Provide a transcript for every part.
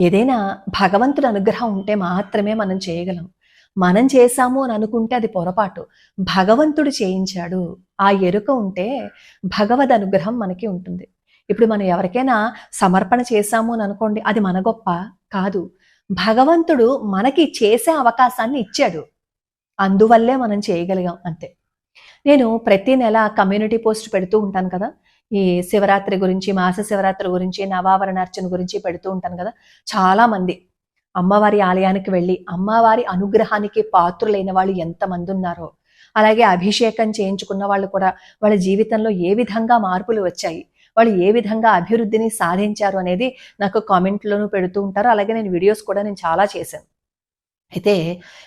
ఏదైనా భగవంతుడి అనుగ్రహం ఉంటే మాత్రమే మనం చేయగలం. మనం చేశాము అని అనుకుంటే అది పొరపాటు. భగవంతుడు చేయించాడు. ఆ ఎరుక ఉంటే భగవద్ అనుగ్రహం మనకి ఉంటుంది. ఇప్పుడు మనం ఎవరికైనా సమర్పణ చేశాము అని అనుకోండి, అది మన గొప్ప కాదు. భగవంతుడు మనకి చేసే అవకాశాన్ని ఇచ్చాడు. అందువల్లే మనం చేయగలిగాం అంతే. నేను ప్రతి నెల కమ్యూనిటీ పోస్ట్ పెడుతూ ఉంటాను కదా! ఈ శివరాత్రి గురించి, మాస శివరాత్రి గురించి, నవావరణార్చన గురించి పెడుతూ ఉంటాను కదా! చాలామంది అమ్మవారి ఆలయానికి వెళ్ళి, అమ్మవారి అనుగ్రహానికి పాత్రులైన వాళ్ళు ఎంతమందున్నారో, అలాగే అభిషేకం చేయించుకున్న వాళ్ళు కూడా వాళ్ళ జీవితంలో ఏ విధంగా మార్పులు వచ్చాయి, వాళ్ళు ఏ విధంగా అభివృద్ధిని సాధించారు అనేది నాకు కామెంట్‌లోనూ పెడుతూ ఉంటారు. అలాగే నేను వీడియోస్ కూడా చాలా చేశాను. అయితే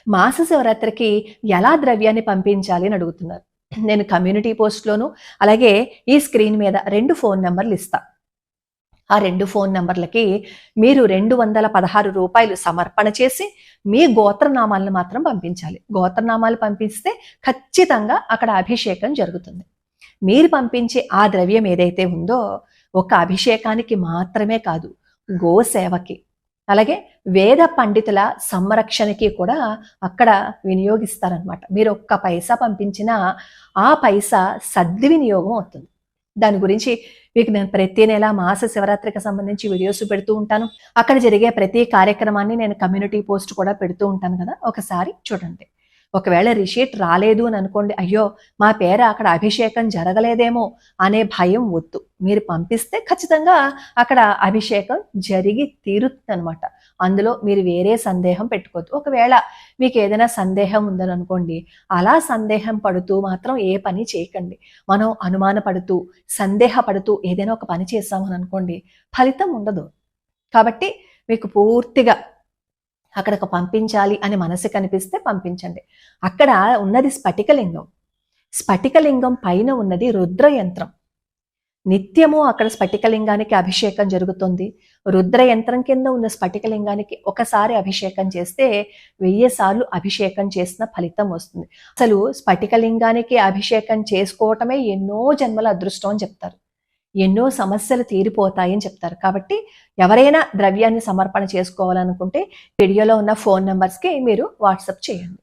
మాస శివరాత్రికి ఎలా ద్రవ్యాన్ని పంపించాలి అని అడుగుతున్నారు. నేను కమ్యూనిటీ పోస్ట్‌లోను, అలాగే ఈ స్క్రీన్ మీద 2 ఫోన్ నంబర్లు ఇస్తా. ఆ 2 ఫోన్ నంబర్లకి మీరు రూ. 216 సమర్పణ చేసి మీ గోత్రనామాలను మాత్రం పంపించాలి. గోత్రనామాలు పంపిస్తే ఖచ్చితంగా అక్కడ అభిషేకం జరుగుతుంది. మీరు పంపించే ఆ ద్రవ్యం ఏదైతే ఉందో ఒక అభిషేకానికి మాత్రమే కాదు, గోసేవకి, అలాగే వేద పండితుల సంరక్షణకి కూడా అక్కడ వినియోగిస్తారనమాట. మీరు ఒక్క పైసా పంపించినా ఆ పైసా సద్వినియోగం అవుతుంది. దాని గురించి మీకు నేను ప్రతి నెల మాస శివరాత్రికి సంబంధించి వీడియోస్ పెడుతూ ఉంటాను. అక్కడ జరిగే ప్రతి కార్యక్రమాన్ని నేను కమ్యూనిటీ పోస్ట్ కూడా పెడుతూ ఉంటాను కదా, ఒకసారి చూడండి. ఒకవేళ రిషీట్ రాలేదు అని అనుకోండి, అయ్యో మా పేర అక్కడ అభిషేకం జరగలేదేమో అనే భయం వద్దు. మీరు పంపిస్తే ఖచ్చితంగా అక్కడ అభిషేకం జరిగి తీరుతుందనమాట. అందులో మీరు వేరే సందేహం పెట్టుకోవద్దు. ఒకవేళ మీకు ఏదైనా సందేహం ఉందని అనుకోండి, అలా సందేహం పడుతూ మాత్రం ఏ పని చేయకండి. మనం అనుమానపడుతూ, సందేహపడుతూ ఏదైనా ఒక పని చేస్తామని అనుకోండి, ఫలితం ఉండదు. కాబట్టి మీకు పూర్తిగా అక్కడికి పంపించాలి అని మనసు కనిపిస్తే పంపించండి. అక్కడ ఉన్నది స్ఫటికలింగం. స్ఫటికలింగం పైన ఉన్నది రుద్రయంత్రం. నిత్యము అక్కడ స్ఫటికలింగానికి అభిషేకం జరుగుతుంది. రుద్రయంత్రం కింద ఉన్న స్ఫటికలింగానికి ఒకసారి అభిషేకం చేస్తే 1000 సార్లు అభిషేకం చేసిన ఫలితం వస్తుంది. అసలు స్ఫటికలింగానికి అభిషేకం చేసుకోవటమే ఎన్నో జన్మల అదృష్టం అని చెప్తారు. ఎన్నో సమస్యలు తీరిపోతాయని చెప్తారు. కాబట్టి ఎవరైనా ద్రవ్యాన్ని సమర్పణ చేసుకోవాలనుకుంటే వీడియోలో ఉన్న ఫోన్ నెంబర్స్కి మీరు వాట్సాప్ చేయండి.